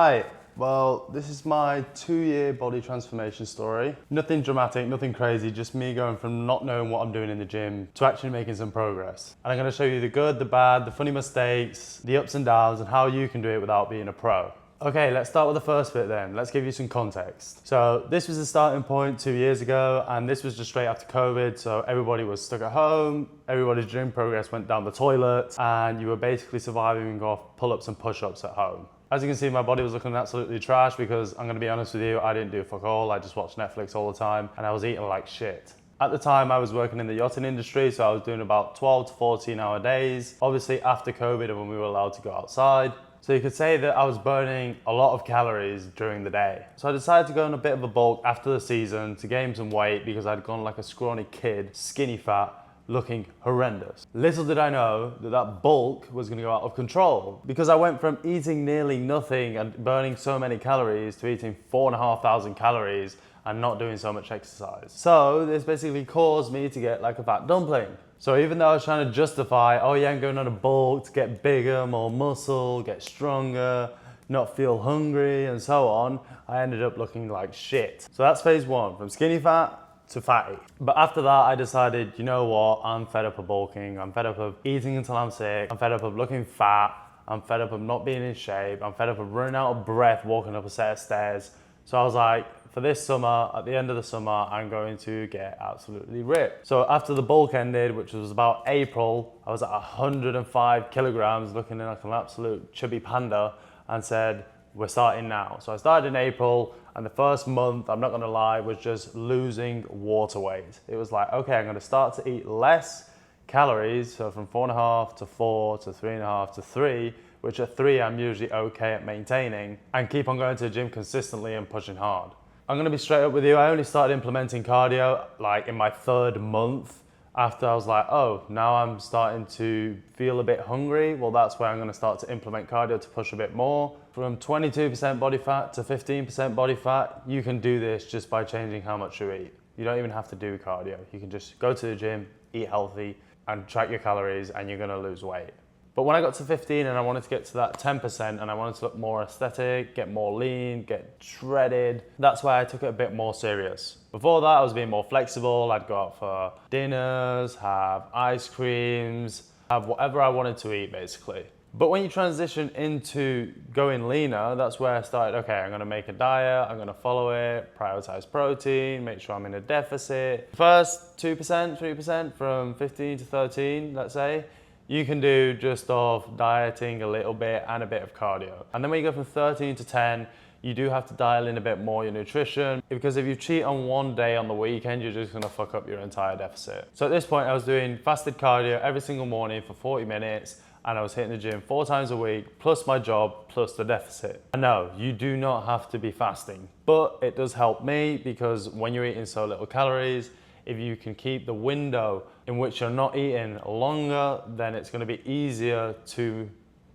Right, well, this is my 2-year body transformation story. Nothing dramatic, nothing crazy, just me going from not knowing what I'm doing in the gym to actually making some progress. And I'm gonna show you the good, the bad, the funny mistakes, the ups and downs, and how you can do it without being a pro. Okay, let's start with the first bit then. Let's give you some context. So this was the starting point 2 years ago, and this was just straight after COVID. So everybody was stuck at home, everybody's gym progress went down the toilet, and you were basically surviving off pull-ups and push-ups at home. As you can see, my body was looking absolutely trash because I'm gonna be honest with you, I didn't do fuck all. I just watched Netflix all the time and I was eating like shit. At the time, I was working in the yachting industry, so I was doing about 12 to 14 hour days. Obviously after COVID and when we were allowed to go outside. So you could say that I was burning a lot of calories during the day. So I decided to go on a bit of a bulk after the season to gain some weight because I'd gone like a scrawny kid, skinny fat, looking horrendous. Little did I know that that bulk was gonna go out of control because I went from eating nearly nothing and burning so many calories to eating 4,500 calories and not doing so much exercise. So this basically caused me to get like a fat dumpling. So even though I was trying to justify, oh yeah, I'm going on a bulk to get bigger, more muscle, get stronger, not feel hungry and so on, I ended up looking like shit. So that's phase one, from skinny fat to fatty. But after that, I decided, you know what, I'm fed up of bulking, I'm fed up of eating until I'm sick, I'm fed up of looking fat, I'm fed up of not being in shape, I'm fed up of running out of breath walking up a set of stairs. So I was like, for this summer, at the end of the summer, I'm going to get absolutely ripped. So after the bulk ended, which was about April, I was at 105 kilograms, looking like an absolute chubby panda, and said, we're starting now. So I started in April, and the first month, I'm not gonna lie, was just losing water weight. It was like, okay, I'm gonna start to eat less calories, so from 4.5 to 4 to 3.5 to 3, which at 3 I'm usually okay at maintaining, and keep on going to the gym consistently and pushing hard. I'm gonna be straight up with you, I only started implementing cardio like in my 3rd month after I was like, oh, now I'm starting to feel a bit hungry. Well, that's where I'm gonna start to implement cardio to push a bit more. From 22% body fat to 15% body fat, you can do this just by changing how much you eat. You don't even have to do cardio. You can just go to the gym, eat healthy, and track your calories, and you're gonna lose weight. But when I got to 15 and I wanted to get to that 10% and I wanted to look more aesthetic, get more lean, get shredded, that's why I took it a bit more serious. Before that, I was being more flexible. I'd go out for dinners, have ice creams, have whatever I wanted to eat basically. But when you transition into going leaner, that's where I started, okay, I'm gonna make a diet, I'm gonna follow it, prioritize protein, make sure I'm in a deficit. First 2%, 3% from 15 to 13, let's say, you can do just off dieting a little bit and a bit of cardio. And then when you go from 13 to 10, you do have to dial in a bit more your nutrition, because if you cheat on one day on the weekend, you're just gonna fuck up your entire deficit. So at this point, I was doing fasted cardio every single morning for 40 minutes, and I was hitting the gym 4 times a week, plus my job, plus the deficit. And no, you do not have to be fasting, but it does help me because when you're eating so little calories, if you can keep the window in which you're not eating longer, then it's gonna be easier to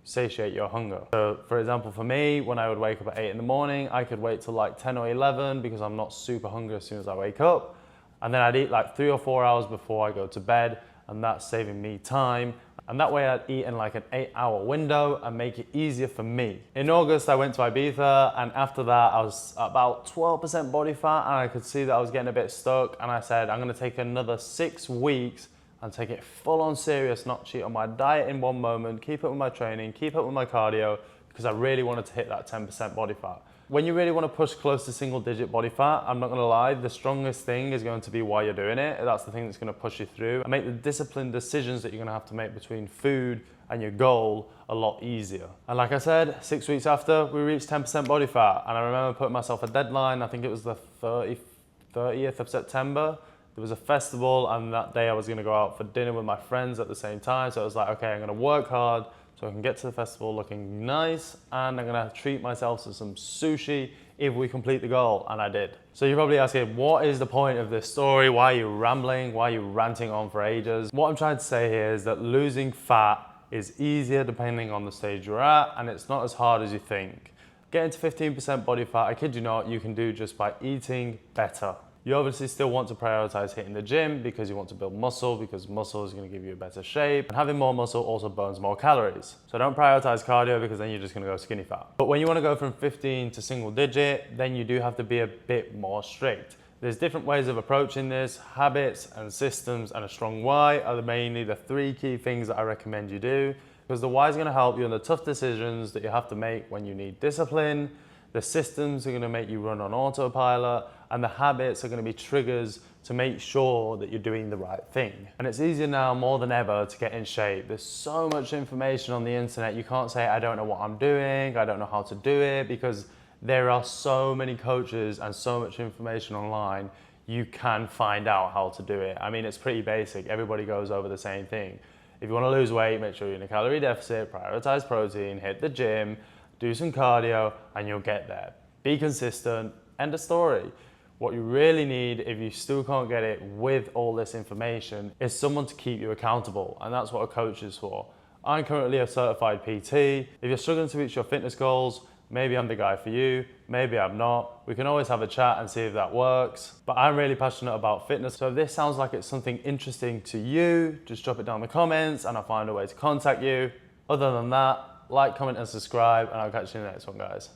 satiate your hunger. So for example, for me, when I would wake up at 8 in the morning, I could wait till like 10 or 11 because I'm not super hungry as soon as I wake up. And then I'd eat like 3 or 4 hours before I go to bed, and that's saving me time. And that way I'd eat in like an 8-hour window and make it easier for me. In August, I went to Ibiza, and after that, I was about 12% body fat, and I could see that I was getting a bit stuck, and I said, I'm gonna take another 6 weeks and take it full on serious, not cheat on my diet in one moment, keep up with my training, keep up with my cardio, because I really wanted to hit that 10% body fat. When you really want to push close to single digit body fat, I'm not going to lie, the strongest thing is going to be why you're doing it. That's the thing that's going to push you through and make the disciplined decisions that you're going to have to make between food and your goal a lot easier. And like I said, 6 weeks after, we reached 10% body fat. And I remember putting myself a deadline. I think it was the 30th of September. There was a festival, and that day I was going to go out for dinner with my friends at the same time. So I was like, okay, I'm going to work hard so I can get to the festival looking nice, and I'm gonna treat myself to some sushi if we complete the goal, and I did. So you're probably asking, what is the point of this story? Why are you rambling? Why are you ranting on for ages? What I'm trying to say here is that losing fat is easier depending on the stage you're at, and it's not as hard as you think. Getting to 15% body fat, I kid you not, you can do just by eating better. You obviously still want to prioritize hitting the gym because you want to build muscle, because muscle is going to give you a better shape. And having more muscle also burns more calories. So don't prioritize cardio because then you're just going to go skinny fat. But when you want to go from 15 to single digit, then you do have to be a bit more strict. There's different ways of approaching this. Habits and systems and a strong why are mainly the three key things that I recommend you do, because the why is going to help you in the tough decisions that you have to make when you need discipline. The systems are going to make you run on autopilot, and the habits are going to be triggers to make sure that you're doing the right thing. And it's easier now more than ever to get in shape. There's so much information on the internet. You can't say, I don't know what I'm doing, I don't know how to do it, because there are so many coaches and so much information online. You can find out how to do it. I mean, it's pretty basic. Everybody goes over the same thing. If you want to lose weight, make sure you're in a calorie deficit, prioritize protein, hit the gym, do some cardio, and you'll get there. Be consistent, end of story. What you really need, if you still can't get it with all this information, is someone to keep you accountable, and that's what a coach is for. I'm currently a certified PT. If you're struggling to reach your fitness goals, maybe I'm the guy for you, maybe I'm not. We can always have a chat and see if that works. But I'm really passionate about fitness, so if this sounds like it's something interesting to you, just drop it down in the comments and I'll find a way to contact you. Other than that, like, comment and subscribe, and I'll catch you in the next one, guys.